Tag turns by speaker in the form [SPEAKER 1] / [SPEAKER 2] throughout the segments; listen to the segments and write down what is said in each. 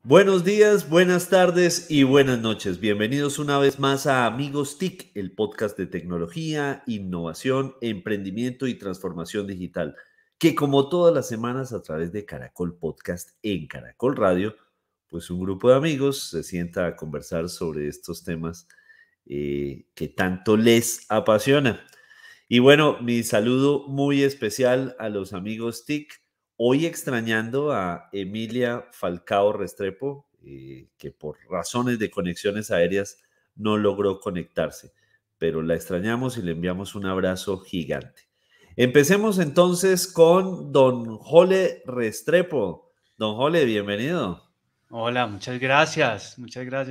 [SPEAKER 1] Buenos días, buenas tardes y buenas noches. Bienvenidos una vez más a Amigos TIC, el podcast de tecnología, innovación, emprendimiento y transformación digital, que como todas las semanas a través de Caracol Podcast en Caracol Radio, pues un grupo de amigos se sienta a conversar sobre estos temas que tanto les apasiona. Y bueno, mi saludo muy especial a los amigos TIC. Hoy extrañando a Emilia Falcao Restrepo, que por razones de conexiones aéreas no logró conectarse, pero la extrañamos y le enviamos un abrazo gigante. Empecemos entonces con don Jole Restrepo. Don Jole, bienvenido.
[SPEAKER 2] Hola, muchas gracias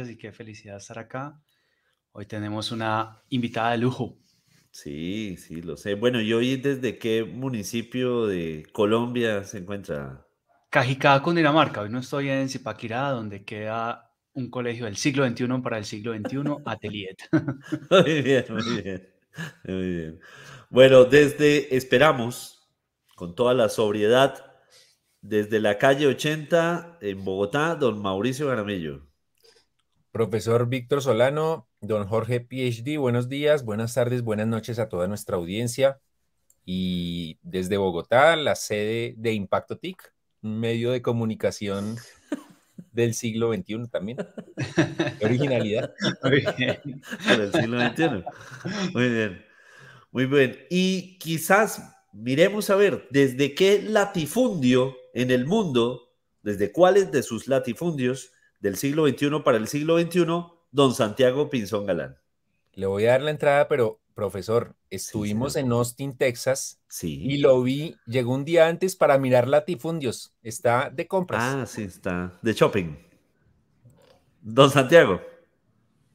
[SPEAKER 2] y qué felicidad estar acá. Hoy tenemos una invitada de lujo.
[SPEAKER 1] Sí, sí, lo sé. Bueno, ¿y hoy desde qué municipio de Colombia se encuentra?
[SPEAKER 2] Cajicá, Cundinamarca. Hoy no estoy en Zipaquirá, donde queda un colegio del siglo XXI para el siglo XXI, Atelier.
[SPEAKER 1] Muy bien, muy bien, muy bien. Bueno, esperamos, con toda la sobriedad, desde la calle 80 en Bogotá, don Mauricio Garamillo.
[SPEAKER 3] Profesor Víctor Solano, don Jorge PhD, buenos días, buenas tardes, buenas noches a toda nuestra audiencia. Y desde Bogotá, la sede de Impacto TIC, un medio de comunicación del siglo XXI también. Qué originalidad.
[SPEAKER 2] Muy bien.
[SPEAKER 1] Para el siglo XXI. Muy bien, muy bien. Y quizás miremos a ver, ¿desde qué latifundio en el mundo, desde cuáles de sus latifundios del siglo XXI para el siglo XXI, don Santiago Pinzón Galán?
[SPEAKER 3] Le voy a dar la entrada, pero profesor,
[SPEAKER 1] Sí,
[SPEAKER 3] estuvimos
[SPEAKER 1] señor.
[SPEAKER 3] en Austin, Texas, y
[SPEAKER 1] Sí.
[SPEAKER 3] lo vi, llegó un día antes para mirar latifundios. Está de compras.
[SPEAKER 1] Ah, sí, está. De shopping. Don Santiago.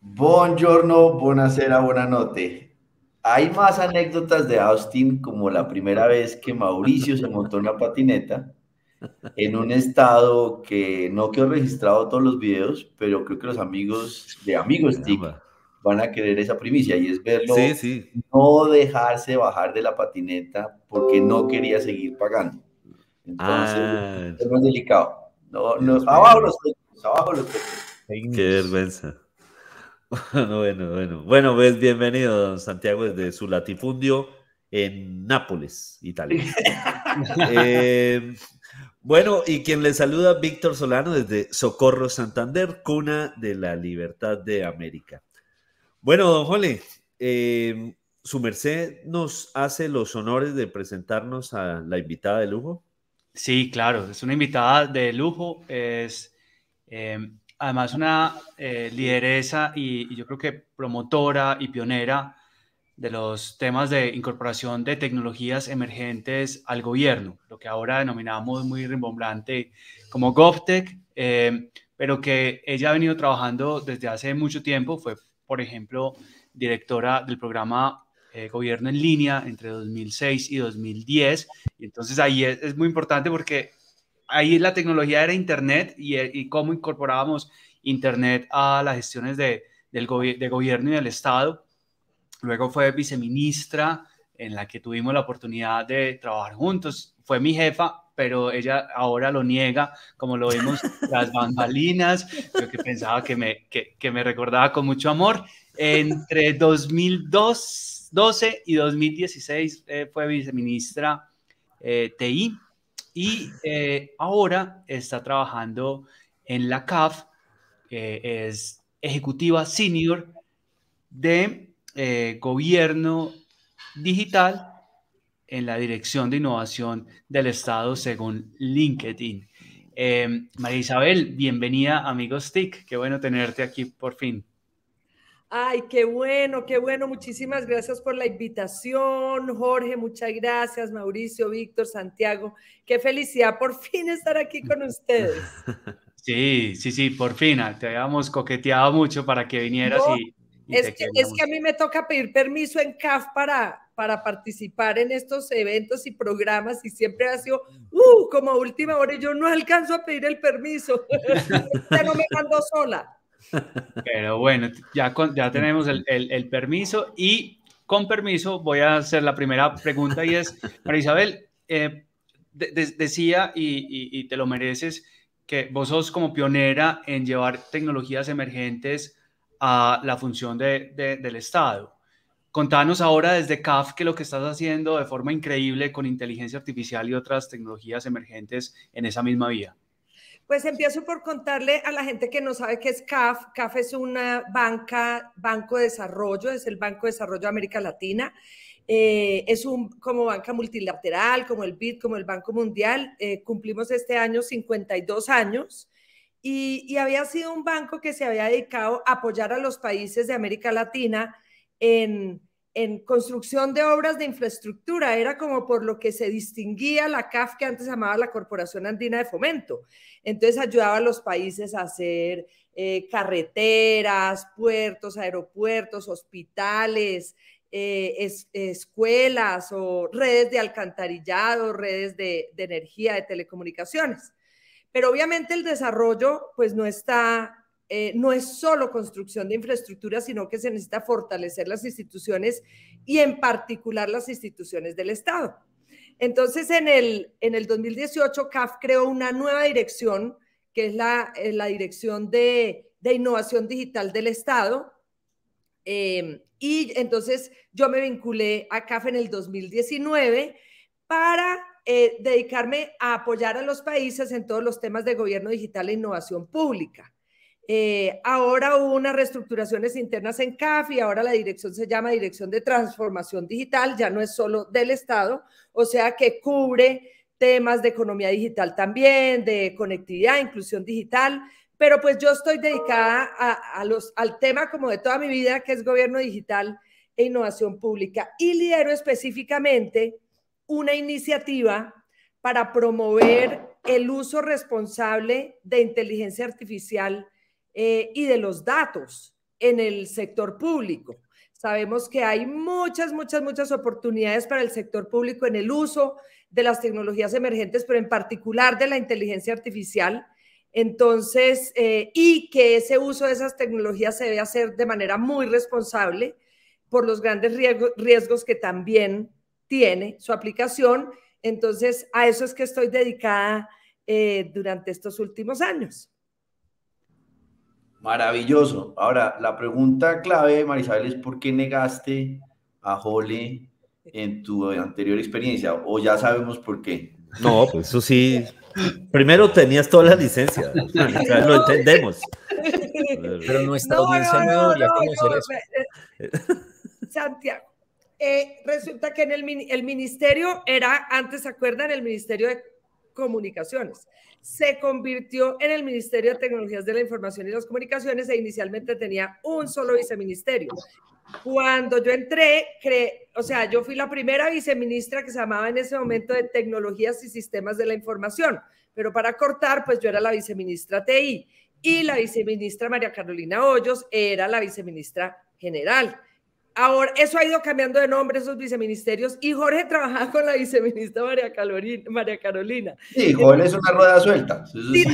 [SPEAKER 4] Buongiorno, buonasera, buonanotte. Hay más anécdotas de Austin, como la primera vez que Mauricio se montó en una patineta en un estado que no quedó registrado todos los videos, pero creo que los amigos de Amigos TIC
[SPEAKER 1] Caramba.
[SPEAKER 4] van a querer esa primicia y es
[SPEAKER 1] Sí,
[SPEAKER 4] verlo
[SPEAKER 1] sí.
[SPEAKER 4] no dejarse bajar de la patineta porque no quería seguir pagando. Entonces,
[SPEAKER 1] Ah,
[SPEAKER 4] es más delicado. No, no,
[SPEAKER 1] Dios
[SPEAKER 4] abajo
[SPEAKER 1] mío.
[SPEAKER 4] los técnicos, abajo los técnicos.
[SPEAKER 1] Qué
[SPEAKER 3] Técnicos.
[SPEAKER 1] vergüenza. Bueno, bueno, bueno. Bueno, pues bienvenido, don Santiago, desde su latifundio en Nápoles, Italia. Eh, bueno, y quien le saluda, Víctor Solano, desde Socorro, Santander, cuna de la libertad de América. Bueno, don Jole, su merced nos hace los honores de presentarnos a la invitada de lujo.
[SPEAKER 2] Sí, claro, es una invitada de lujo, es además una lideresa y yo creo que promotora y pionera de los temas de incorporación de tecnologías emergentes al gobierno, lo que ahora denominamos muy rimbombante como GovTech, pero que ella ha venido trabajando desde hace mucho tiempo. Fue, por ejemplo, directora del programa Gobierno en Línea entre 2006 y 2010. Y entonces ahí es muy importante porque ahí la tecnología era Internet y cómo incorporábamos Internet a las gestiones de gobierno y del Estado. Luego fue viceministra en la que tuvimos la oportunidad de trabajar juntos. Fue mi jefa, pero ella ahora lo niega, como lo vimos tras bambalinas. Yo que pensaba que me recordaba con mucho amor. Entre 2012 y 2016 fue viceministra TI y ahora está trabajando en la CAF, es ejecutiva senior de gobierno digital en la Dirección de Innovación del Estado según LinkedIn. María Isabel, bienvenida a Amigos TIC, qué bueno tenerte aquí por fin.
[SPEAKER 5] Ay, qué bueno, qué bueno. Muchísimas gracias por la invitación, Jorge. Muchas gracias, Mauricio, Víctor, Santiago. Qué felicidad por fin estar aquí con ustedes.
[SPEAKER 2] Sí, por fin. Te habíamos coqueteado mucho para que vinieras
[SPEAKER 5] No,
[SPEAKER 2] y te
[SPEAKER 5] es que a
[SPEAKER 2] queríamos.
[SPEAKER 5] mí me toca pedir permiso en CAF para participar en estos eventos y programas y siempre ha sido como última hora y yo no alcanzo a pedir el permiso. Ya no me mando sola.
[SPEAKER 2] Pero bueno, ya tenemos el permiso y con permiso voy a hacer la primera pregunta y es, María Isabel, decía y te lo mereces, que vos sos como pionera en llevar tecnologías emergentes a la función del Estado. Contanos ahora desde CAF qué es lo que estás haciendo de forma increíble con inteligencia artificial y otras tecnologías emergentes en esa misma vía.
[SPEAKER 5] Pues empiezo por contarle a la gente que no sabe qué es CAF. CAF es una banco de desarrollo, es el Banco de Desarrollo de América Latina. Es como banca multilateral, como el BID, como el Banco Mundial. Cumplimos este año 52 años y había sido un banco que se había dedicado a apoyar a los países de América Latina en construcción de obras de infraestructura. Era como por lo que se distinguía la CAF, que antes se llamaba la Corporación Andina de Fomento. Entonces ayudaba a los países a hacer carreteras, puertos, aeropuertos, hospitales, escuelas o redes de alcantarillado, redes de energía, de telecomunicaciones. Pero obviamente el desarrollo pues no es solo construcción de infraestructura, sino que se necesita fortalecer las instituciones y en particular las instituciones del Estado. Entonces, en el 2018, CAF creó una nueva dirección, que es la Dirección de Innovación Digital del Estado. Y entonces yo me vinculé a CAF en el 2019 para dedicarme a apoyar a los países en todos los temas de gobierno digital e innovación pública. Ahora hubo unas reestructuraciones internas en CAF y ahora la dirección se llama Dirección de Transformación Digital, ya no es solo del Estado, o sea que cubre temas de economía digital también, de conectividad, inclusión digital, pero pues yo estoy dedicada al tema como de toda mi vida, que es gobierno digital e innovación pública, y lidero específicamente una iniciativa para promover el uso responsable de inteligencia artificial y de los datos en el sector público. Sabemos que hay muchas oportunidades para el sector público en el uso de las tecnologías emergentes, pero en particular de la inteligencia artificial. Entonces, y que ese uso de esas tecnologías se debe hacer de manera muy responsable por los grandes riesgos que también tiene su aplicación. Entonces, a eso es que estoy dedicada durante estos últimos años.
[SPEAKER 4] Maravilloso. Ahora, la pregunta clave, Marisabel, es ¿por qué negaste a Jole en tu anterior experiencia? ¿O ya sabemos por qué?
[SPEAKER 1] No, pues eso sí. Primero tenías toda la licencia. Lo entendemos.
[SPEAKER 3] Pero nuestra audiencia no debería conocer eso.
[SPEAKER 5] Santiago, resulta que en el ministerio era, antes, ¿se acuerdan? El Ministerio de Comunicaciones. Se convirtió en el Ministerio de Tecnologías de la Información y las Comunicaciones e inicialmente tenía un solo viceministerio. Cuando yo entré, yo fui la primera viceministra que se llamaba en ese momento de Tecnologías y Sistemas de la Información, pero para cortar, pues yo era la viceministra TI y la viceministra María Carolina Hoyos era la viceministra general. Ahora, eso ha ido cambiando de nombre, esos viceministerios, y Jorge trabajaba con la viceministra María Carolina.
[SPEAKER 4] Sí, Jorge es una rueda suelta.
[SPEAKER 5] Sí,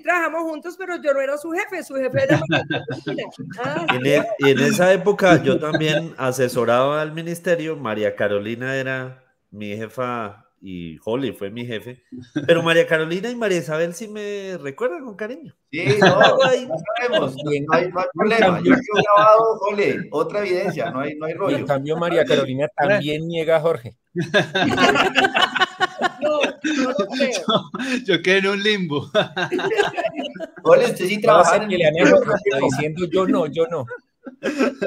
[SPEAKER 5] trabajamos juntos, pero yo no era su jefe era María Carolina.
[SPEAKER 1] Y en esa época yo también asesoraba al ministerio. María Carolina era mi jefa y Holly fue mi jefe, pero María Carolina y María Isabel sí me recuerdan con cariño.
[SPEAKER 4] Sí, no sabemos, no hay problema. Yo he grabado, Holly, otra evidencia, no hay rollo.
[SPEAKER 3] En cambio, María Carolina también niega a Jorge.
[SPEAKER 5] No lo creo.
[SPEAKER 2] Yo quedé en un limbo.
[SPEAKER 4] Holly, usted sí trabaja en el ministerio.
[SPEAKER 3] Está diciendo yo no.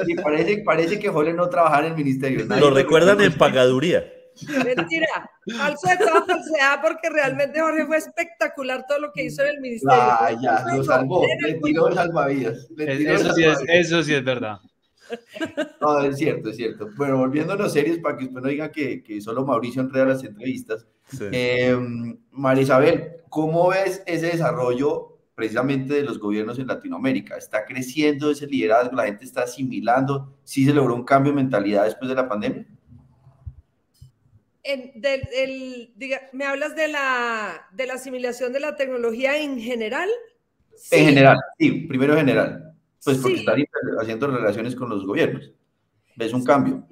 [SPEAKER 4] Sí, parece que Holly no trabaja en el ministerio.
[SPEAKER 1] Lo recuerdan en pagaduría.
[SPEAKER 5] Mentira, falso de toda falsedad, porque realmente Jorge fue espectacular todo lo que hizo en el ministerio.
[SPEAKER 4] Ya, lo salvó, le tiró salvavidas.
[SPEAKER 2] Eso sí es verdad.
[SPEAKER 4] No, es cierto. Bueno, volviéndonos serios para que después no digan que solo Mauricio enreda las entrevistas. Sí. María Isabel, ¿cómo ves ese desarrollo precisamente de los gobiernos en Latinoamérica? ¿Está creciendo ese liderazgo? ¿La gente está asimilando? ¿Sí se logró un cambio de mentalidad después de la pandemia?
[SPEAKER 5] ¿Me hablas de la asimilación de la tecnología en general? Sí.
[SPEAKER 4] En general, sí, primero general. Pues porque están haciendo relaciones con los gobiernos. ¿Ves un cambio?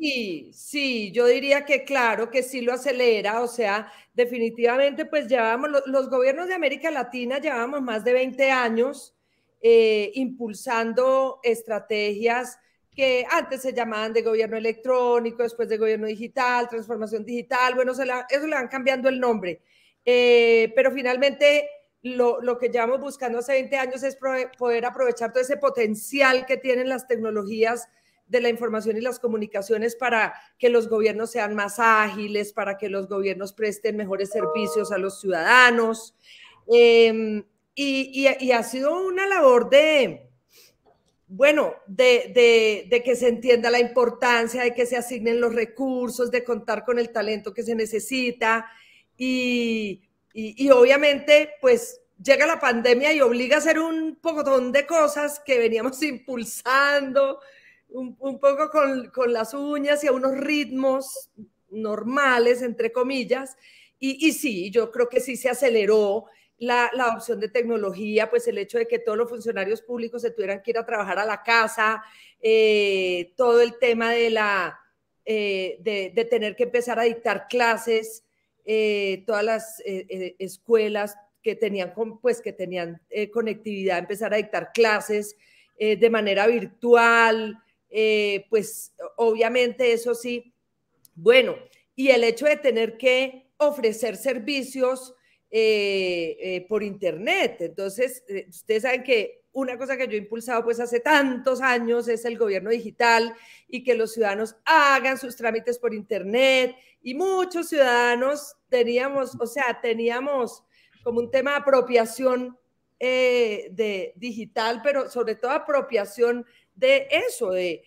[SPEAKER 5] Sí, yo diría que claro, que sí lo acelera, o sea, definitivamente pues llevamos, los gobiernos de América Latina llevamos más de 20 años impulsando estrategias que antes se llamaban de gobierno electrónico, después de gobierno digital, transformación digital, bueno, eso le van cambiando el nombre, pero finalmente lo que llevamos buscando hace 20 años es poder aprovechar todo ese potencial que tienen las tecnologías de la información y las comunicaciones para que los gobiernos sean más ágiles, para que los gobiernos presten mejores servicios a los ciudadanos. Y ha sido una labor de que se entienda la importancia, de que se asignen los recursos, de contar con el talento que se necesita y obviamente pues llega la pandemia y obliga a hacer un pocotón de cosas que veníamos impulsando un poco con las uñas y a unos ritmos normales, entre comillas, y sí, yo creo que sí se aceleró la adopción de tecnología, pues el hecho de que todos los funcionarios públicos se tuvieran que ir a trabajar a la casa, todo el tema de tener que empezar a dictar clases, todas las escuelas que tenían conectividad, empezar a dictar clases de manera virtual, pues obviamente eso sí, bueno, y el hecho de tener que ofrecer servicios por internet. Entonces, ustedes saben que una cosa que yo he impulsado pues hace tantos años es el gobierno digital y que los ciudadanos hagan sus trámites por internet, y muchos ciudadanos teníamos como un tema de apropiación de digital, pero sobre todo apropiación de eso, de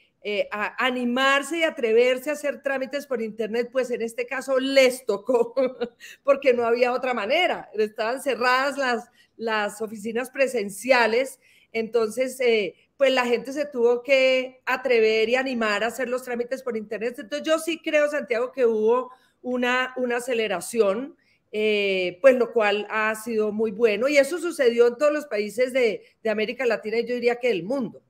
[SPEAKER 5] animarse y atreverse a hacer trámites por internet, pues en este caso les tocó porque no había otra manera, estaban cerradas las oficinas presenciales, entonces pues la gente se tuvo que atrever y animar a hacer los trámites por internet. Entonces yo sí creo, Santiago, que hubo una aceleración, pues lo cual ha sido muy bueno, y eso sucedió en todos los países de América Latina y yo diría que del mundo.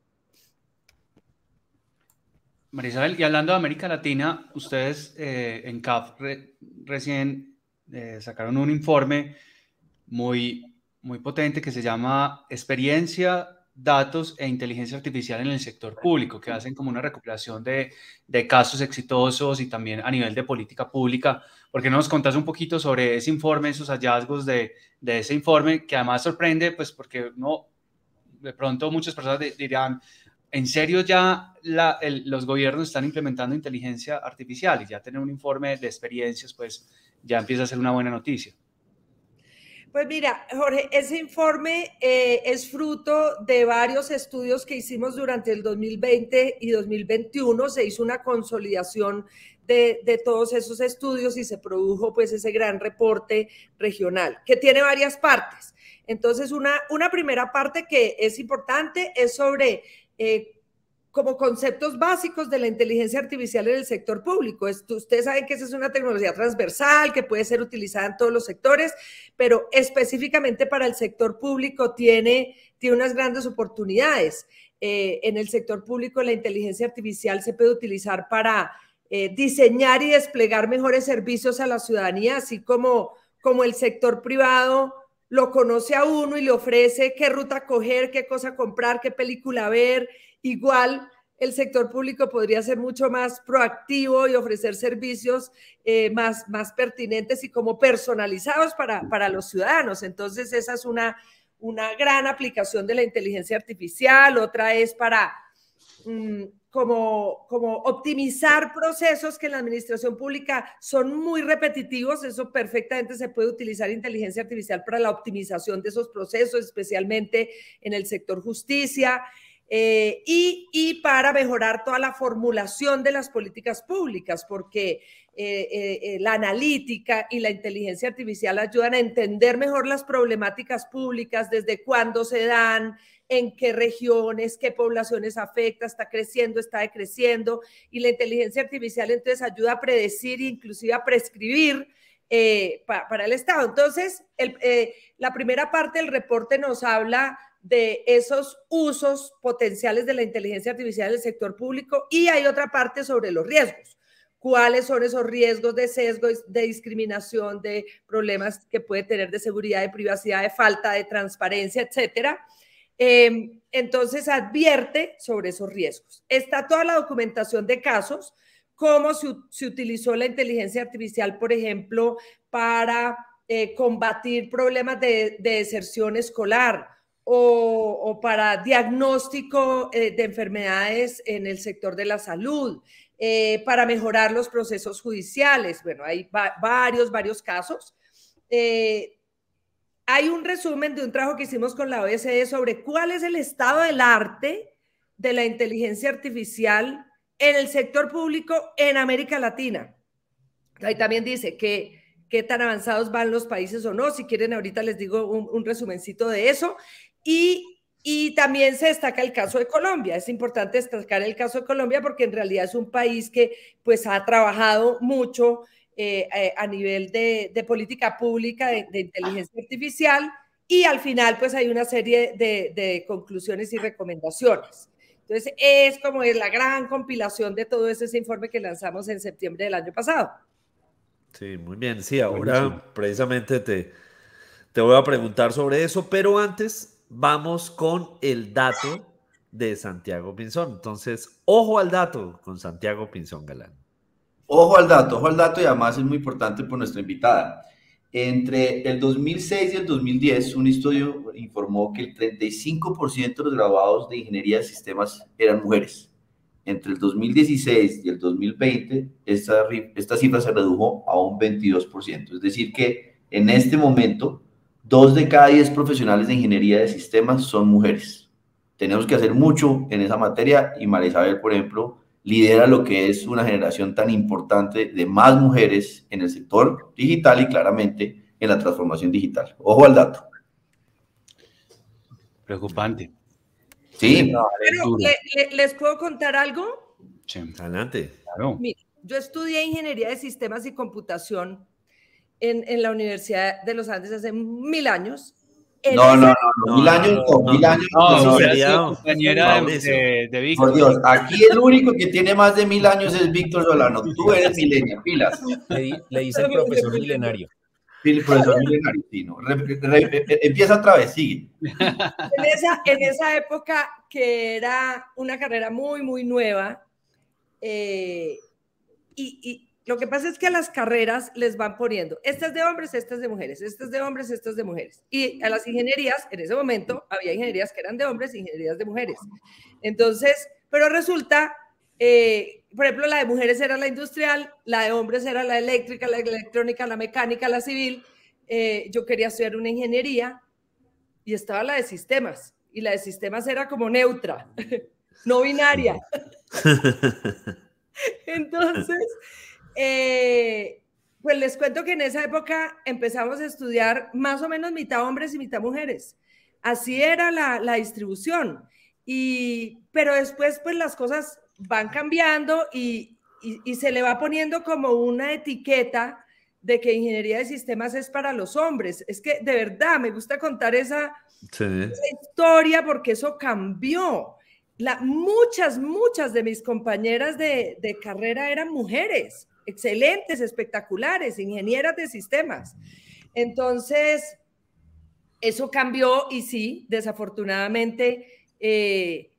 [SPEAKER 2] María Isabel, y hablando de América Latina, ustedes en CAF recién sacaron un informe muy potente que se llama Experiencia, Datos e Inteligencia Artificial en el Sector Público, que hacen como una recopilación de casos exitosos y también a nivel de política pública. ¿Por qué no nos contás un poquito sobre ese informe, esos hallazgos de ese informe, que además sorprende, pues porque de pronto muchas personas dirán, ¿en serio ya los gobiernos están implementando inteligencia artificial? Y ya tener un informe de experiencias, pues ya empieza a ser una buena noticia.
[SPEAKER 5] Pues mira, Jorge, ese informe es fruto de varios estudios que hicimos durante el 2020 y 2021. Se hizo una consolidación de todos esos estudios y se produjo pues ese gran reporte regional que tiene varias partes. Entonces, una primera parte que es importante es sobre como conceptos básicos de la inteligencia artificial en el sector público. Ustedes saben que esa es una tecnología transversal que puede ser utilizada en todos los sectores, pero específicamente para el sector público tiene unas grandes oportunidades. En el sector público la inteligencia artificial se puede utilizar para diseñar y desplegar mejores servicios a la ciudadanía, así como el sector privado lo conoce a uno y le ofrece qué ruta coger, qué cosa comprar, qué película ver. Igual el sector público podría ser mucho más proactivo y ofrecer servicios más pertinentes y como personalizados para los ciudadanos. Entonces esa es una gran aplicación de la inteligencia artificial. Otra es para como optimizar procesos que en la administración pública son muy repetitivos. Eso perfectamente se puede utilizar inteligencia artificial para la optimización de esos procesos, especialmente en el sector justicia. Y para mejorar toda la formulación de las políticas públicas, porque la analítica y la inteligencia artificial ayudan a entender mejor las problemáticas públicas, desde cuándo se dan, en qué regiones, qué poblaciones afecta, está creciendo, está decreciendo, y la inteligencia artificial entonces ayuda a predecir e inclusive a prescribir para el Estado. Entonces, la primera parte del reporte nos habla de esos usos potenciales de la inteligencia artificial en el sector público, y hay otra parte sobre los riesgos. ¿Cuáles son esos riesgos de sesgo, de discriminación, de problemas que puede tener de seguridad, de privacidad, de falta de transparencia, etcétera? Entonces advierte sobre esos riesgos. Está toda la documentación de casos, cómo se utilizó la inteligencia artificial, por ejemplo, para combatir problemas de deserción escolar o para diagnóstico de enfermedades en el sector de la salud, para mejorar los procesos judiciales. Bueno, hay varios casos. Hay un resumen de un trabajo que hicimos con la OECD sobre cuál es el estado del arte de la inteligencia artificial en el sector público en América Latina. Ahí también dice qué tan avanzados van los países o no. Si quieren, ahorita les digo un resumencito de eso. Y también se destaca el caso de Colombia. Es importante destacar el caso de Colombia porque en realidad es un país que pues ha trabajado mucho a nivel de política pública de inteligencia artificial, y al final pues hay una serie de conclusiones y recomendaciones. Entonces es como la gran compilación de todo ese informe que lanzamos en septiembre del año pasado.
[SPEAKER 1] Sí, muy bien. Sí, ahora precisamente te voy a preguntar sobre eso, pero antes vamos con el dato de Santiago Pinzón. Entonces, ojo al dato con Santiago Pinzón Galán.
[SPEAKER 4] Ojo al dato, y además es muy importante por nuestra invitada. Entre el 2006 y el 2010, un estudio informó que el 35% de los graduados de ingeniería de sistemas eran mujeres. Entre el 2016 y el 2020, esta cifra se redujo a un 22%. Es decir que en este momento, 2 de cada 10 profesionales de ingeniería de sistemas son mujeres. Tenemos que hacer mucho en esa materia, y María Isabel, por ejemplo, lidera lo que es una generación tan importante de más mujeres en el sector digital y claramente en la transformación digital. Ojo al dato.
[SPEAKER 2] Preocupante.
[SPEAKER 4] Sí.
[SPEAKER 5] Pero, ¿les puedo contar algo?
[SPEAKER 1] Sí. Adelante.
[SPEAKER 2] Claro.
[SPEAKER 5] Mira, yo estudié ingeniería de sistemas y computación en la Universidad de los Andes hace 1000 años.
[SPEAKER 4] No, 1000 años no, 1000 años
[SPEAKER 2] no.
[SPEAKER 1] Sería
[SPEAKER 2] compañera de Víctor.
[SPEAKER 4] Por Dios, aquí el único que tiene más de 1000 años es Víctor Solano. Tú eres milenial, pilas.
[SPEAKER 3] Le dice el profesor milenario.
[SPEAKER 4] Sí, profesor milenario, sí, no. Empieza otra vez, sigue.
[SPEAKER 5] En esa época, que era una carrera muy, muy nueva, y lo que pasa es que a las carreras les van poniendo, esta es de hombres, esta es de mujeres, esta es de hombres, esta es de mujeres. Y a las ingenierías, en ese momento, había ingenierías que eran de hombres y ingenierías de mujeres. Entonces, pero resulta, por ejemplo, la de mujeres era la industrial, la de hombres era la eléctrica, la electrónica, la mecánica, la civil. Yo quería estudiar una ingeniería y estaba la de sistemas. Y la de sistemas era como neutra, no binaria. Entonces, pues les cuento que en esa época empezamos a estudiar más o menos mitad hombres y mitad mujeres. Así era la distribución. Pero después pues las cosas van cambiando y se le va poniendo como una etiqueta de que ingeniería de sistemas es para los hombres. Es que de verdad me gusta contar esa historia porque eso cambió. Muchas de mis compañeras de carrera eran mujeres, excelentes, espectaculares, ingenieras de sistemas. Entonces, eso cambió y sí, desafortunadamente, se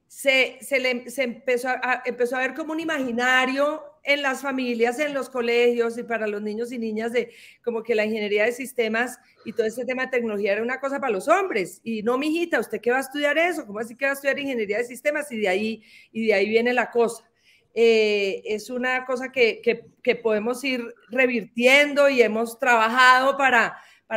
[SPEAKER 5] empezó a ver como un imaginario en las familias, en los colegios y para los niños y niñas, de como que la ingeniería de sistemas y todo este tema de tecnología era una cosa para los hombres. Y no, mijita, ¿usted qué va a estudiar eso? ¿Cómo así que va a estudiar ingeniería de sistemas? Y de ahí viene la cosa. Es una cosa que podemos ir revirtiendo y hemos trabajado para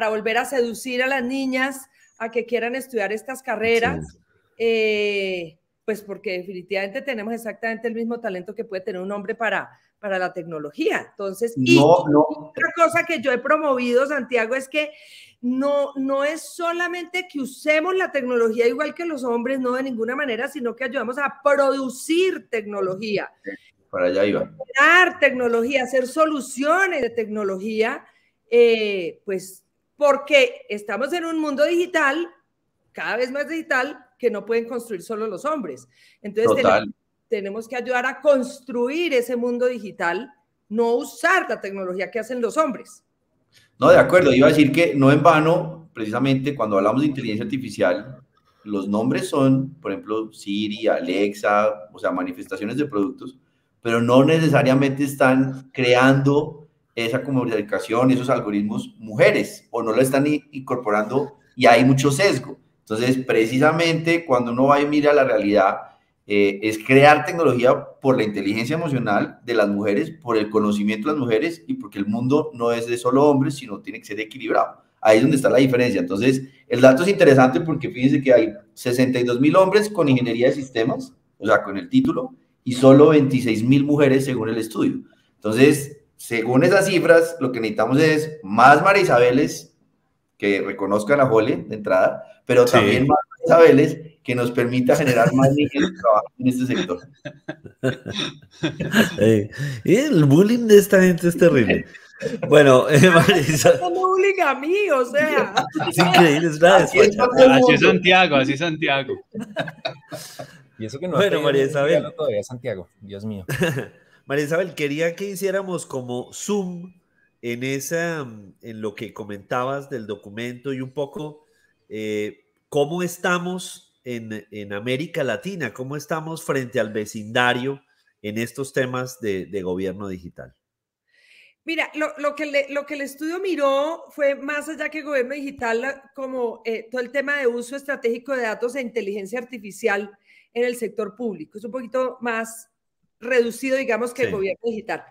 [SPEAKER 5] volver a seducir a las niñas a que quieran estudiar estas carreras. Sí. Pues porque definitivamente tenemos exactamente el mismo talento que puede tener un hombre para la tecnología. Entonces, otra cosa que yo he promovido, Santiago, es que no es solamente que usemos la tecnología igual que los hombres, no de ninguna manera, sino que ayudamos a producir tecnología.
[SPEAKER 4] Para allá iba.
[SPEAKER 5] Crear tecnología, hacer soluciones de tecnología, pues porque estamos en un mundo digital cada vez más digital que no pueden construir solo los hombres. Entonces tenemos que ayudar a construir ese mundo digital, no usar la tecnología que hacen los hombres.
[SPEAKER 4] No, de acuerdo, iba a decir que no en vano, precisamente cuando hablamos de inteligencia artificial, los nombres son, por ejemplo, Siri, Alexa, o sea, manifestaciones de productos, pero no necesariamente están creando esa comunicación, esos algoritmos mujeres, o no lo están incorporando y hay mucho sesgo. Entonces, precisamente cuando uno va y mira la realidad, es crear tecnología por la inteligencia emocional de las mujeres, por el conocimiento de las mujeres y porque el mundo no es de solo hombres, sino tiene que ser equilibrado. Ahí es donde está la diferencia. Entonces, el dato es interesante porque fíjense que hay 62.000 hombres con ingeniería de sistemas, o sea, con el título, y solo 26.000 mujeres según el estudio. Entonces, según esas cifras, lo que necesitamos es más María Isabeles que reconozcan a Jole de entrada, pero también más María Isabeles que nos permita generar más niños que trabajan en este sector.
[SPEAKER 1] El bullying de esta gente es terrible. Bueno,
[SPEAKER 5] Marisa. No bullying a mí, o sea.
[SPEAKER 1] Es increíble, es la
[SPEAKER 2] así es Santiago, así es Santiago.
[SPEAKER 3] Y eso que no
[SPEAKER 1] bueno, María Isabel.
[SPEAKER 3] Todavía Santiago, Dios mío.
[SPEAKER 1] María Isabel, quería que hiciéramos como zoom en lo que comentabas del documento y un poco cómo estamos en América Latina, cómo estamos frente al vecindario en estos temas de gobierno digital.
[SPEAKER 5] Mira, lo que el estudio miró fue más allá que gobierno digital, como todo el tema de uso estratégico de datos e inteligencia artificial en el sector público. Es un poquito más reducido, digamos, que el gobierno digital.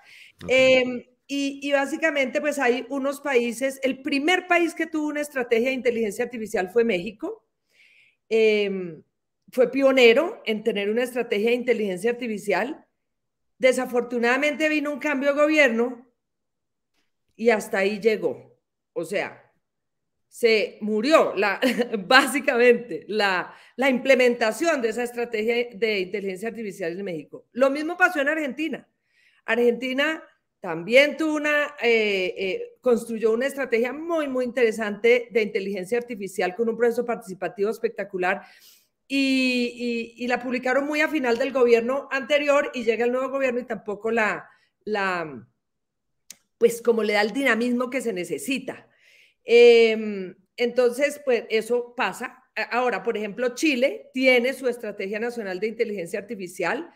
[SPEAKER 5] Okay. Y básicamente, pues hay unos países, el primer país que tuvo una estrategia de inteligencia artificial fue México. Fue pionero en tener una estrategia de inteligencia artificial. Desafortunadamente vino un cambio de gobierno y hasta ahí llegó. O sea, se murió básicamente la implementación de esa estrategia de inteligencia artificial en México. Lo mismo pasó en Argentina. Argentina también tuvo construyó una estrategia muy, muy interesante de inteligencia artificial con un proceso participativo espectacular y la publicaron muy a final del gobierno anterior y llega el nuevo gobierno y tampoco pues como le da el dinamismo que se necesita. Entonces, pues eso pasa. Ahora, por ejemplo, Chile tiene su Estrategia Nacional de Inteligencia Artificial,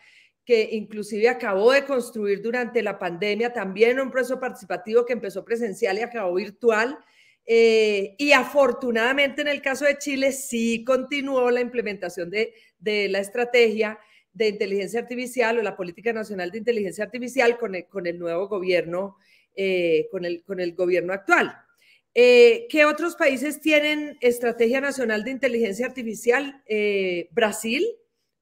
[SPEAKER 5] que inclusive acabó de construir durante la pandemia, también un proceso participativo que empezó presencial y acabó virtual. Y afortunadamente en el caso de Chile sí continuó la implementación de la estrategia de inteligencia artificial o la Política Nacional de Inteligencia Artificial con el nuevo gobierno, con el gobierno actual. ¿Qué otros países tienen Estrategia Nacional de Inteligencia Artificial? Brasil,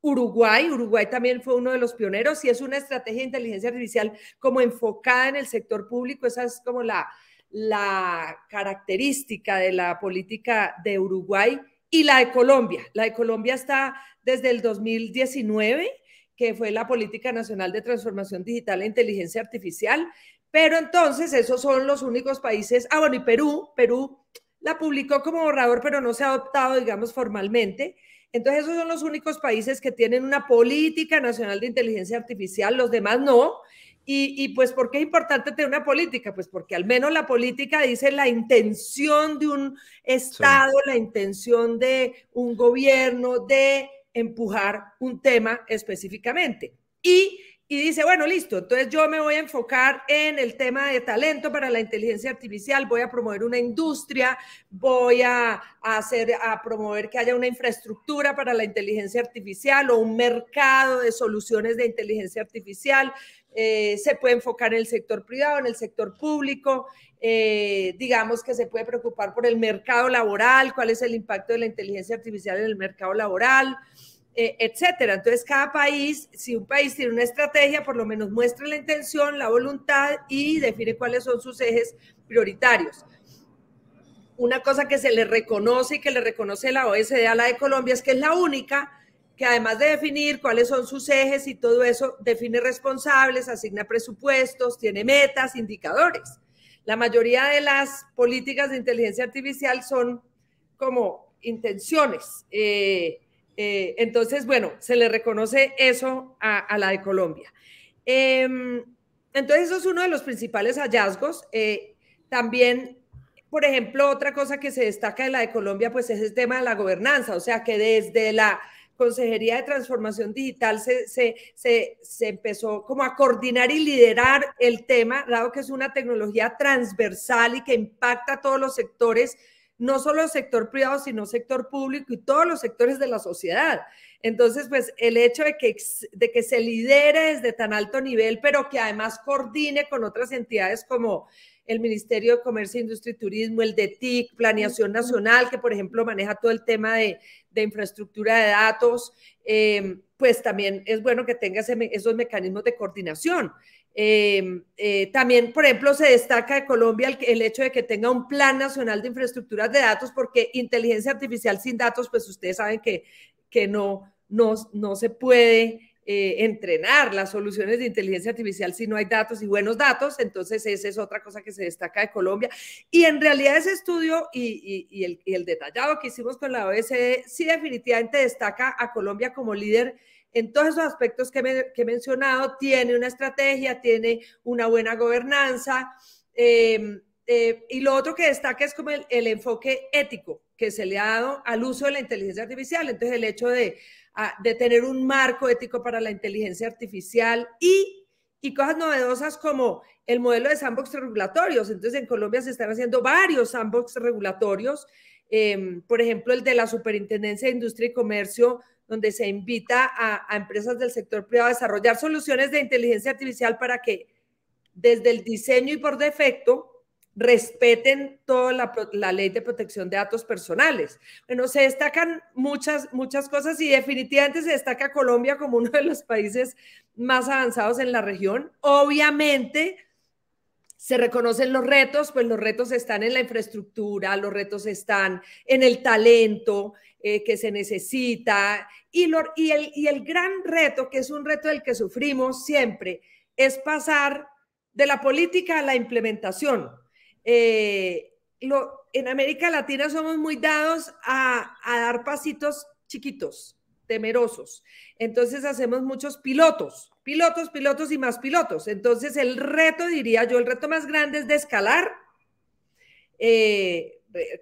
[SPEAKER 5] Uruguay también fue uno de los pioneros y es una estrategia de inteligencia artificial como enfocada en el sector público. Esa es como la característica de la política de Uruguay y la de Colombia. La de Colombia está desde el 2019, que fue la Política Nacional de Transformación Digital e Inteligencia Artificial. Pero entonces esos son los únicos países. Ah, bueno, y Perú la publicó como borrador, pero no se ha adoptado, digamos, formalmente. Entonces esos son los únicos países que tienen una política nacional de inteligencia artificial, los demás no. Y pues, ¿por qué es importante tener una política? Pues porque al menos la política dice la intención de un Estado, sí, la intención de un gobierno de empujar un tema específicamente. Y dice, bueno, listo, entonces yo me voy a enfocar en el tema de talento para la inteligencia artificial, voy a promover una industria, voy a promover que haya una infraestructura para la inteligencia artificial o un mercado de soluciones de inteligencia artificial. Se puede enfocar en el sector privado, en el sector público, digamos que se puede preocupar por el mercado laboral, cuál es el impacto de la inteligencia artificial en el mercado laboral, etcétera. Entonces, cada país, si un país tiene una estrategia, por lo menos muestra la intención, la voluntad y define cuáles son sus ejes prioritarios. Una cosa que se le reconoce y que le reconoce la OECD a la de Colombia es que es la única que además de definir cuáles son sus ejes y todo eso, define responsables, asigna presupuestos, tiene metas, indicadores. La mayoría de las políticas de inteligencia artificial son como intenciones. Entonces, bueno, se le reconoce eso a la de Colombia. Entonces, eso es uno de los principales hallazgos. También, por ejemplo, otra cosa que se destaca de la de Colombia, pues es el tema de la gobernanza, o sea, que desde la Consejería de Transformación Digital se empezó como a coordinar y liderar el tema, dado que es una tecnología transversal y que impacta a todos los sectores, no solo el sector privado, sino sector público y todos los sectores de la sociedad. Entonces, pues el hecho de que se lidere desde tan alto nivel, pero que además coordine con otras entidades como el Ministerio de Comercio, Industria y Turismo, el de TIC, Planeación Nacional, que por ejemplo maneja todo el tema de infraestructura de datos, pues también es bueno que tenga esos mecanismos de coordinación. También, por ejemplo, se destaca de Colombia el hecho de que tenga un Plan Nacional de Infraestructuras de Datos, porque inteligencia artificial sin datos, pues ustedes saben que no se puede entrenar las soluciones de inteligencia artificial si no hay datos y buenos datos. Entonces esa es otra cosa que se destaca de Colombia, y en realidad ese estudio y el detallado que hicimos con la OECD sí definitivamente destaca a Colombia como líder en todos esos aspectos que he mencionado. Tiene una estrategia, tiene una buena gobernanza, y lo otro que destaca es como el enfoque ético que se le ha dado al uso de la inteligencia artificial. Entonces el hecho de tener un marco ético para la inteligencia artificial y cosas novedosas como el modelo de sandbox regulatorios. Entonces en Colombia se están haciendo varios sandbox regulatorios, por ejemplo el de la Superintendencia de Industria y Comercio, donde se invita a empresas del sector privado a desarrollar soluciones de inteligencia artificial para que desde el diseño y por defecto respeten toda la ley de protección de datos personales. Bueno, se destacan muchas cosas y definitivamente se destaca Colombia como uno de los países más avanzados en la región. Obviamente se reconocen los retos, pues los retos están en la infraestructura, los retos están en el talento que se necesita, y el gran reto, que es un reto del que sufrimos siempre, es pasar de la política a la implementación. En América Latina somos muy dados a dar pasitos chiquitos, temerosos. Entonces hacemos muchos pilotos y más pilotos. Entonces el reto, diría yo, el reto más grande es de escalar,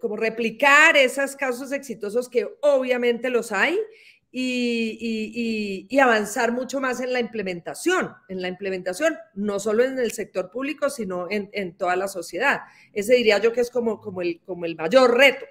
[SPEAKER 5] como replicar esos casos exitosos que obviamente los hay, y avanzar mucho más en la implementación, no solo en el sector público, sino en toda la sociedad. Ese diría yo que es como el mayor reto.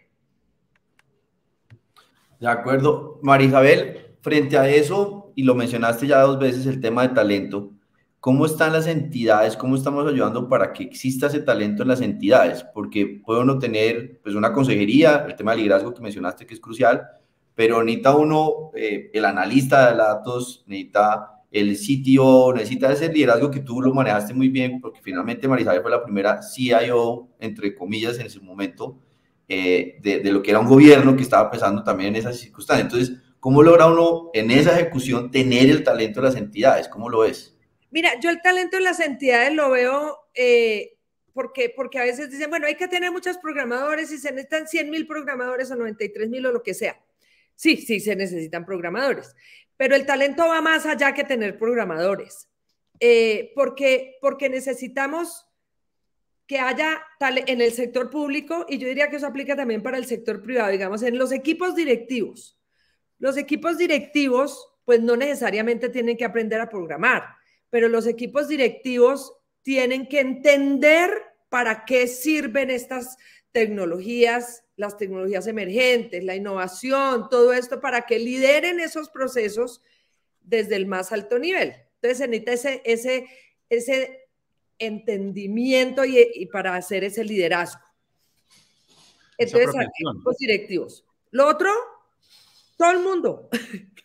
[SPEAKER 4] De acuerdo. María Isabel, frente a eso, y lo mencionaste ya 2 veces, el tema de talento, ¿cómo están las entidades? ¿Cómo estamos ayudando para que exista ese talento en las entidades? Porque puede uno tener pues, una consejería, el tema del liderazgo que mencionaste que es crucial, pero necesita uno, el analista de datos, necesita el CTO, necesita ese liderazgo que tú lo manejaste muy bien, porque finalmente María Isabel fue la primera CIO, entre comillas, en ese momento, de lo que era un gobierno que estaba pensando también en esas circunstancias. Entonces, ¿cómo logra uno en esa ejecución tener el talento de las entidades? ¿Cómo lo ves?
[SPEAKER 5] Mira, yo el talento de las entidades lo veo porque a veces dicen, bueno, hay que tener muchos programadores y se necesitan 100,000 programadores o 93,000 o lo que sea. Sí, se necesitan programadores, pero el talento va más allá que tener programadores, porque necesitamos que haya en el sector público, y yo diría que eso aplica también para el sector privado, digamos, en los equipos directivos. Los equipos directivos, pues no necesariamente tienen que aprender a programar, pero los equipos directivos tienen que entender para qué sirven estas tecnologías, las tecnologías emergentes, la innovación, todo esto, para que lideren esos procesos desde el más alto nivel. Entonces se necesita ese entendimiento y para hacer ese liderazgo. Entonces, equipos directivos. Lo otro, todo el mundo,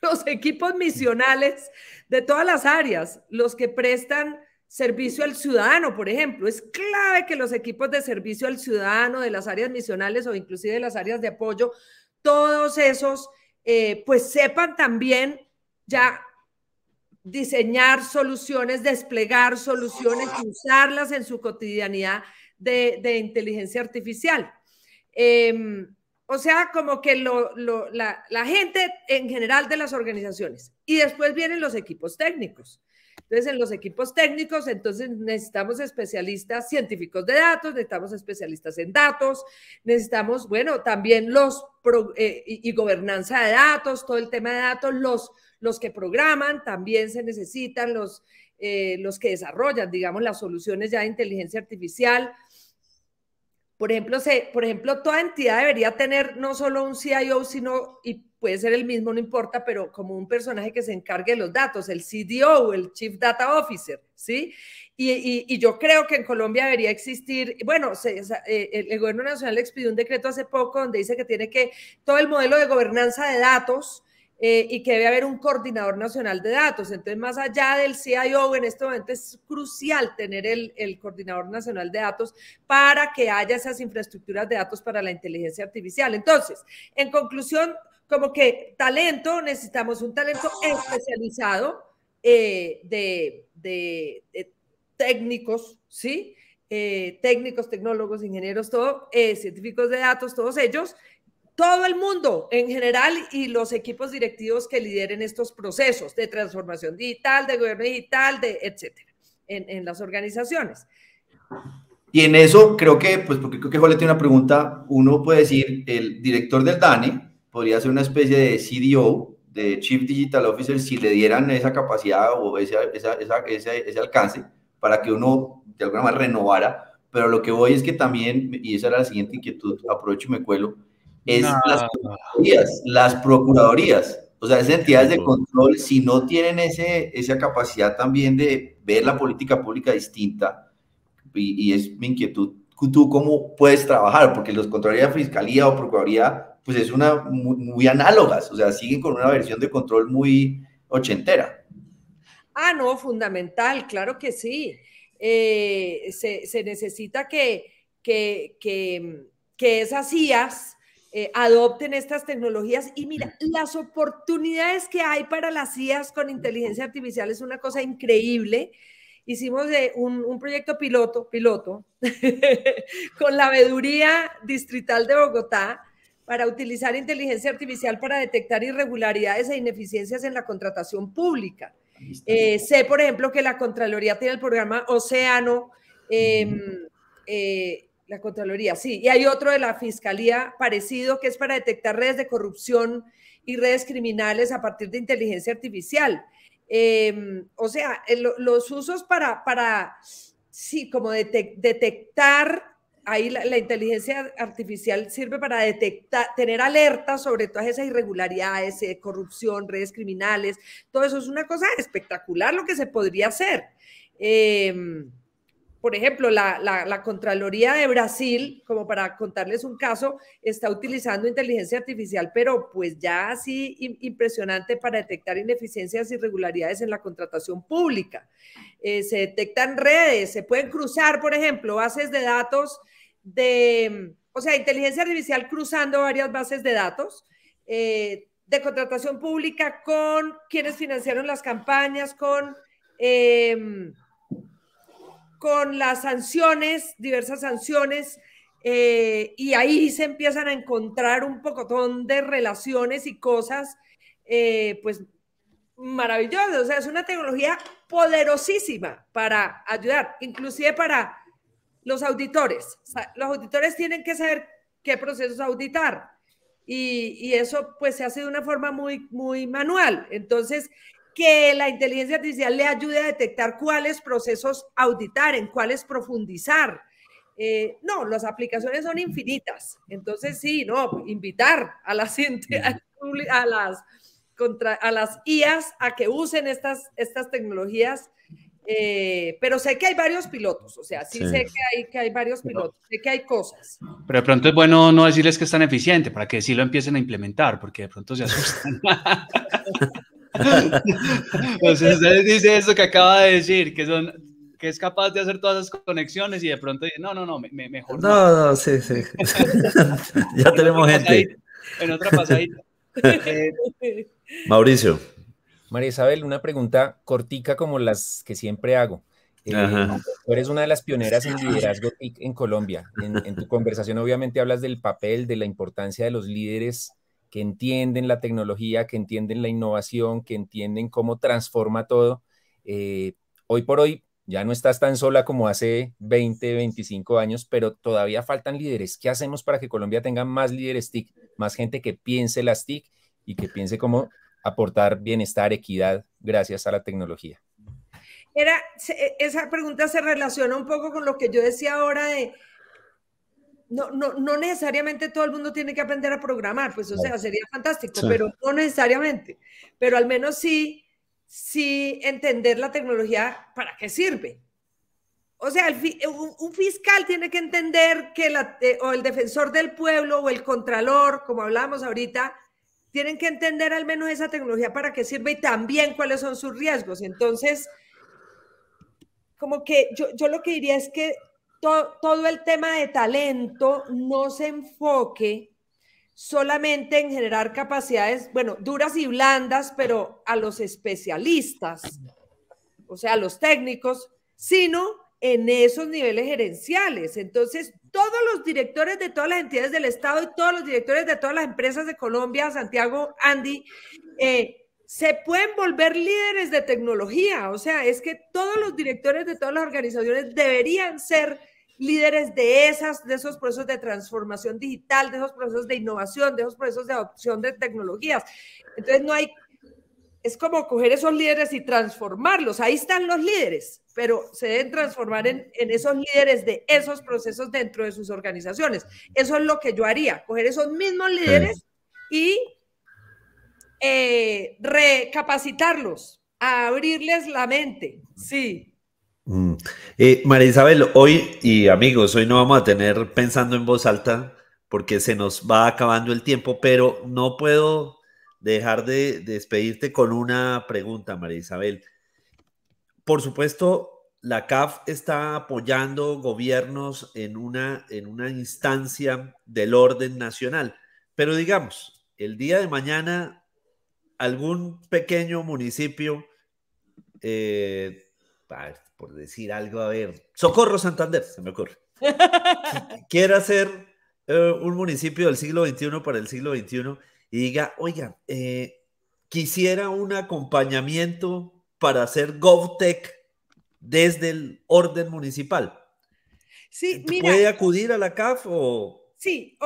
[SPEAKER 5] los equipos misionales de todas las áreas, los que prestan servicio al ciudadano, por ejemplo. Es clave que los equipos de servicio al ciudadano de las áreas misionales o inclusive de las áreas de apoyo, todos esos, pues sepan también ya diseñar soluciones, desplegar soluciones y usarlas en su cotidianidad de inteligencia artificial. o sea, como que la gente en general de las organizaciones. Y después vienen los equipos técnicos. Entonces, en los equipos técnicos, entonces necesitamos especialistas científicos de datos, necesitamos especialistas en datos, necesitamos, bueno, también y gobernanza de datos, todo el tema de datos, los que programan, también se necesitan los que desarrollan, digamos, las soluciones ya de inteligencia artificial. Por ejemplo, toda entidad debería tener no solo un CIO, sino, y puede ser el mismo, no importa, pero como un personaje que se encargue de los datos, el CDO, el Chief Data Officer, ¿sí? Y yo creo que en Colombia debería existir, bueno, el Gobierno Nacional expidió un decreto hace poco donde dice que tiene que, todo el modelo de gobernanza de datos, y que debe haber un coordinador nacional de datos. Entonces, más allá del CIO, en este momento es crucial tener el coordinador nacional de datos para que haya esas infraestructuras de datos para la inteligencia artificial. Entonces, en conclusión, como que necesitamos un talento especializado de técnicos, ¿sí? Técnicos, tecnólogos, ingenieros, todo, científicos de datos, todos ellos, todo el mundo en general y los equipos directivos que lideren estos procesos de transformación digital, de gobierno digital, etcétera, en las organizaciones.
[SPEAKER 4] Y en eso creo que, pues porque creo que Jorge tiene una pregunta, uno puede decir, el director del DANE podría ser una especie de CDO, de Chief Digital Officer, si le dieran esa capacidad o ese alcance para que uno de alguna manera renovara. Pero lo que voy es que también, y esa era la siguiente inquietud, aprovecho y me cuelo, es las procuradurías, o sea, esas entidades de control, si no tienen esa capacidad también de ver la política pública distinta, y es mi inquietud, ¿tú cómo puedes trabajar? Porque los Contraloría, Fiscalía o Procuraduría, pues es muy análogas, o sea, siguen con una versión de control muy ochentera.
[SPEAKER 5] Ah, no, fundamental, claro que sí. Se necesita que esas IAs adopten estas tecnologías y mira, las oportunidades que hay para las IAs con inteligencia artificial es una cosa increíble. Hicimos un proyecto piloto con la Veeduría Distrital de Bogotá para utilizar inteligencia artificial para detectar irregularidades e ineficiencias en la contratación pública. Sé, por ejemplo, que la Contraloría tiene el programa Océano, la Contraloría, sí, y hay otro de la Fiscalía parecido que es para detectar redes de corrupción y redes criminales a partir de inteligencia artificial. O sea, los usos sí, como detectar, ahí la inteligencia artificial sirve para detectar, tener alertas sobre todas esas irregularidades, corrupción, redes criminales, todo eso es una cosa espectacular lo que se podría hacer. Por ejemplo, la Contraloría de Brasil, como para contarles un caso, está utilizando inteligencia artificial, pero pues ya así impresionante para detectar ineficiencias y irregularidades en la contratación pública. Se detectan redes, se pueden cruzar, por ejemplo, bases de datos o sea, inteligencia artificial cruzando varias bases de datos de contratación pública con quienes financiaron las campañas, con las sanciones, diversas sanciones, y ahí se empiezan a encontrar un pocotón de relaciones y cosas, pues, maravillosas. O sea, es una tecnología poderosísima para ayudar, inclusive para los auditores. O sea, los auditores tienen que saber qué procesos auditar, y eso, pues, se hace de una forma muy, muy manual. Entonces, que la inteligencia artificial le ayude a detectar cuáles procesos auditar, en cuáles profundizar. No, las aplicaciones son infinitas. Entonces, sí, no, invitar a las IAs a que usen estas tecnologías, pero sé que hay varios pilotos, o sea, sí. Sé que hay varios pilotos, sé que hay cosas.
[SPEAKER 2] Pero de pronto es bueno no decirles que es tan eficiente, para que sí lo empiecen a implementar, porque de pronto se asustan. Entonces usted dice eso que acaba de decir, que es capaz de hacer todas esas conexiones y de pronto dice, no, mejor no.
[SPEAKER 1] No, sí. Ya tenemos gente.
[SPEAKER 2] En otra pasadita.
[SPEAKER 1] Mauricio.
[SPEAKER 3] María Isabel, una pregunta cortica como las que siempre hago.
[SPEAKER 1] Ajá.
[SPEAKER 3] Tú eres una de las pioneras en liderazgo TIC en Colombia. En tu conversación obviamente hablas del papel, de la importancia de los líderes que entienden la tecnología, que entienden la innovación, que entienden cómo transforma todo. Hoy por hoy ya no estás tan sola como hace 20, 25 años, pero todavía faltan líderes. ¿Qué hacemos para que Colombia tenga más líderes TIC, más gente que piense las TIC y que piense cómo aportar bienestar, equidad gracias a la tecnología?
[SPEAKER 5] Esa pregunta se relaciona un poco con lo que yo decía ahora de no necesariamente todo el mundo tiene que aprender a programar, pues o sea, sería fantástico,
[SPEAKER 1] Sí.
[SPEAKER 5] pero no necesariamente, pero al menos sí entender la tecnología para qué sirve. O sea, un fiscal tiene que entender que o el defensor del pueblo o el contralor, como hablábamos ahorita, tienen que entender al menos esa tecnología para qué sirve y también cuáles son sus riesgos. Entonces, como que yo lo que diría es que todo el tema de talento no se enfoque solamente en generar capacidades, bueno, duras y blandas, pero a los especialistas, o sea, a los técnicos, sino en esos niveles gerenciales. Entonces, todos los directores de todas las entidades del Estado y todos los directores de todas las empresas de Colombia, Santiago, Andy, se pueden volver líderes de tecnología. O sea, es que todos los directores de todas las organizaciones deberían ser líderes de esos procesos de transformación digital, de esos procesos de innovación, de esos procesos de adopción de tecnologías. Entonces, es como coger esos líderes y transformarlos. Ahí están los líderes, pero se deben transformar en esos líderes de esos procesos dentro de sus organizaciones. Eso es lo que yo haría, coger esos mismos líderes y recapacitarlos, a abrirles la mente. Sí.
[SPEAKER 1] María Isabel, hoy y amigos, hoy no vamos a tener pensando en voz alta porque se nos va acabando el tiempo, pero no puedo dejar de despedirte con una pregunta, María Isabel. Por supuesto, la CAF está apoyando gobiernos en una instancia del orden nacional, pero digamos, el día de mañana, algún pequeño municipio, por decir algo, a ver, Socorro Santander, se me ocurre, quiere hacer un municipio del siglo XXI para el siglo XXI y diga, oiga, quisiera un acompañamiento para hacer GovTech desde el orden municipal.
[SPEAKER 5] Sí, mira.
[SPEAKER 1] ¿Puede acudir a la CAF o...?
[SPEAKER 5] Sí,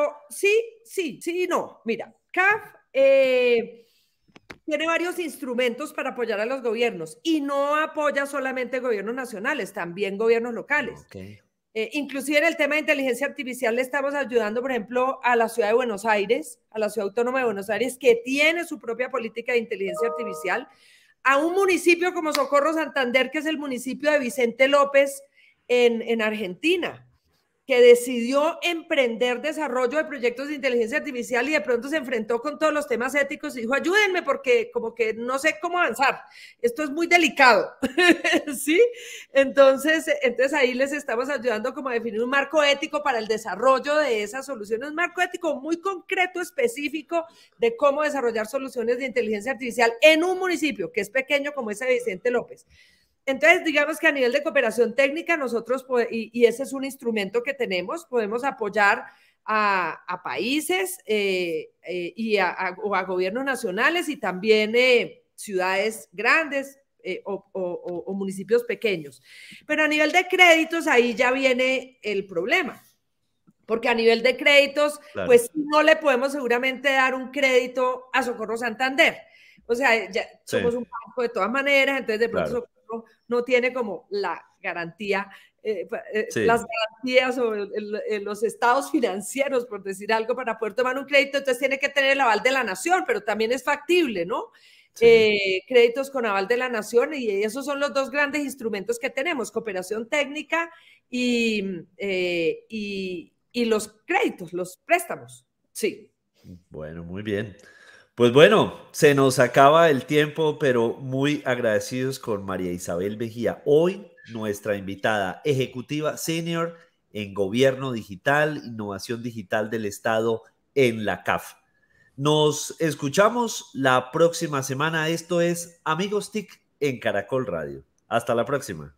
[SPEAKER 5] sí, no. Mira, CAF tiene varios instrumentos para apoyar a los gobiernos y no apoya solamente gobiernos nacionales, también gobiernos locales.
[SPEAKER 1] Okay.
[SPEAKER 5] Inclusive en el tema de inteligencia artificial le estamos ayudando, por ejemplo, a la ciudad de Buenos Aires, a la ciudad autónoma de Buenos Aires, que tiene su propia política de inteligencia artificial, a un municipio como Socorro Santander, que es el municipio de Vicente López en Argentina, que decidió emprender desarrollo de proyectos de inteligencia artificial y de pronto se enfrentó con todos los temas éticos y dijo, ayúdenme porque como que no sé cómo avanzar, esto es muy delicado, ¿sí? Entonces ahí les estamos ayudando como a definir un marco ético para el desarrollo de esas soluciones, un marco ético muy concreto, específico de cómo desarrollar soluciones de inteligencia artificial en un municipio que es pequeño como ese de Vicente López. Entonces, digamos que a nivel de cooperación técnica, nosotros, y ese es un instrumento que tenemos, podemos apoyar a países o a gobiernos nacionales y también ciudades grandes o municipios pequeños. Pero a nivel de créditos, ahí ya viene el problema. Porque a nivel de créditos, claro, pues no le podemos seguramente dar un crédito a Socorro Santander. O sea, ya somos un banco de todas maneras, entonces de pronto Socorro no tiene como la garantía, las garantías o los estados financieros, por decir algo, para poder tomar un crédito, entonces tiene que tener el aval de la nación, pero también es factible, ¿no? Créditos con aval de la nación, y esos son los dos grandes instrumentos que tenemos, cooperación técnica y los créditos, los préstamos. Sí.
[SPEAKER 1] Bueno, muy bien. Pues bueno, se nos acaba el tiempo, pero muy agradecidos con María Isabel Mejía. Hoy nuestra invitada ejecutiva senior en Gobierno Digital, Innovación Digital del Estado en la CAF. Nos escuchamos la próxima semana. Esto es Amigos TIC en Caracol Radio. Hasta la próxima.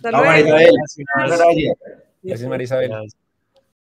[SPEAKER 5] Hasta
[SPEAKER 4] Chao,
[SPEAKER 5] luego.
[SPEAKER 4] María Isabel.
[SPEAKER 2] Gracias.
[SPEAKER 4] Muchas gracias.
[SPEAKER 3] Gracias, María Isabel.
[SPEAKER 2] Gracias.